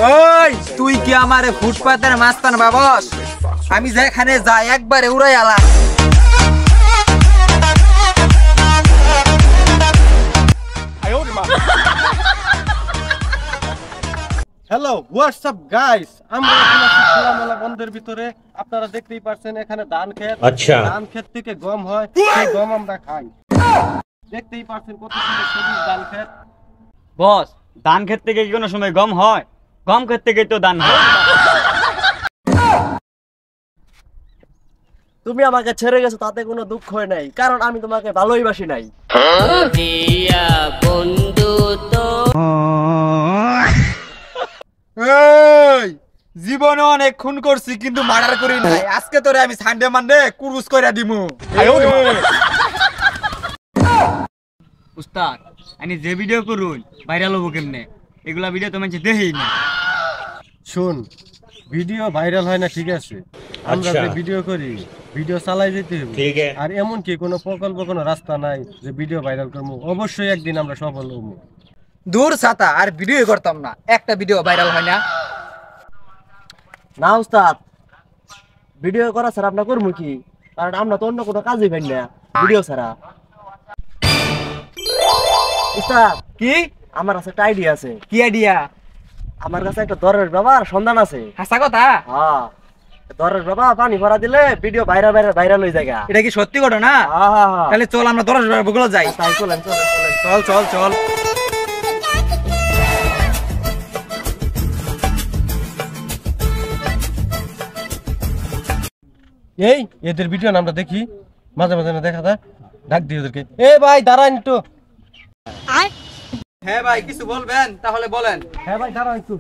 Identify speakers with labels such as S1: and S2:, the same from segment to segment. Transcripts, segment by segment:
S1: ওই তুই কি আমারে ফুটপাতের মাস্তান ভাবস? আমি যেখানে যাই একবারে উড়াই আলা।
S2: হ্যালো হোয়াটসঅ্যাপ গাইস, আমরা এখন আছি খোলামেলা বন্ধের ভিতরে। আপনারা দেখতেই পাচ্ছেন এখানে ধান ক্ষেত।
S3: আচ্ছা,
S2: ধান ক্ষেত থেকে গম হয়, সেই গম আমরা খাই। দেখতেই পাচ্ছেন কত সুন্দর সবুজ ধান ক্ষেত।
S4: বস, ধান ক্ষেত থেকে কি কোনো সময় গম হয়? গম ক্ষেত থেকে তো ধান হয়।
S5: তুমি আমাকে ছেড়ে গেছো তাতে কোনো দুঃখ হয় নাই, কারণ আমি তোমাকে ভালোই বাসি নাই।
S1: এই জীবনে অনেক খুন করছি কিন্তু মার্ডার করি নাই। আজকে তোরে আমি সানডে মানডে কুরুস কইরা দিমু।
S4: উস্তাদ, আমি যে ভিডিও করুন ভাইরাল হবো কেমনে? এগুলা ভিডিও তো মানুষ দেখেই না।
S2: শুন, ভিডিও ভাইরাল হয় না ঠিক আছে, আমরা যে ভিডিও করি ভিডিও চালাই যেতে হবে। আর এমন কি কোনো প্রকল্প কোনো রাস্তা নাই যে ভিডিও ভাইরাল করবো? অবশ্যই একদিন আমরা সফল হবো।
S1: দূর ছাতা, আর ভিডিও করতাম না, একটা ভিডিও ভাইরাল হয় না।
S5: না উস্তাদ, ভিডিও করা ছাড়া আমরা করবো কি? কারণ আমরা তো অন্য কোনো কাজই পাই না ভিডিও ছাড়া। উস্তাদ,
S1: কি
S5: আমার কাছে একটা আইডিয়া আছে।
S1: কি আইডিয়া?
S5: আমার কাছে একটা দরের বাবার সন্ধান আছে।
S1: হাসা কথা?
S5: হ্যাঁ, দরের বাবা পানি ভরা দিলে ভিডিও ভাইরাল ভাইরাল হয়ে যায়।
S1: এটা কি সত্যি ঘটনা? তাহলে চল আমরা 10 বার বগুলা যাই।
S5: তাই চলেন চলেন চলেন,
S1: চল চল চল।
S2: এই এদের ভিডিও আমরা দেখি, মাঝে মাঝে না দেখা যায়, ডাক দিই ওদেরকে। এ ভাই দাঁড়ান একটু।
S1: হ্যাঁ ভাই, কিছু বলবেন? তাহলে বলেন।
S2: হ্যাঁ ভাই দাঁড়ান একটু।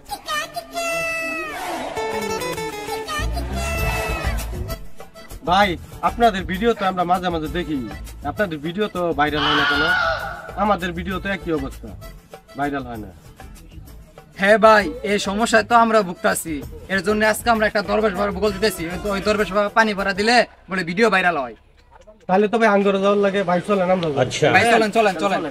S2: ভাই আপনাদের ভিডিও তো আমরা মাঝে মাঝে দেখি, আপনাদের ভিডিও তো ভাইরাল হয় না কেন? আমাদের ভিডিও তো একই অবস্থা, ভাইরাল হয় না।
S1: হ্যাঁ ভাই, এই সমস্যায় তো আমরা ভুগতাছি। এর জন্য আজকে আমরা একটা দরবেশ বাবার বগল দিতেছি। ওই দরবেশ বাবা পানি ভরা দিলে বলে ভিডিও ভাইরাল হয়।
S2: তাহলে তো ভাই আঙ্গুর যাওয়ার লাগে। ভাই চলেন আমরা যাই।
S1: ভাই চলেন চলেন চলেন।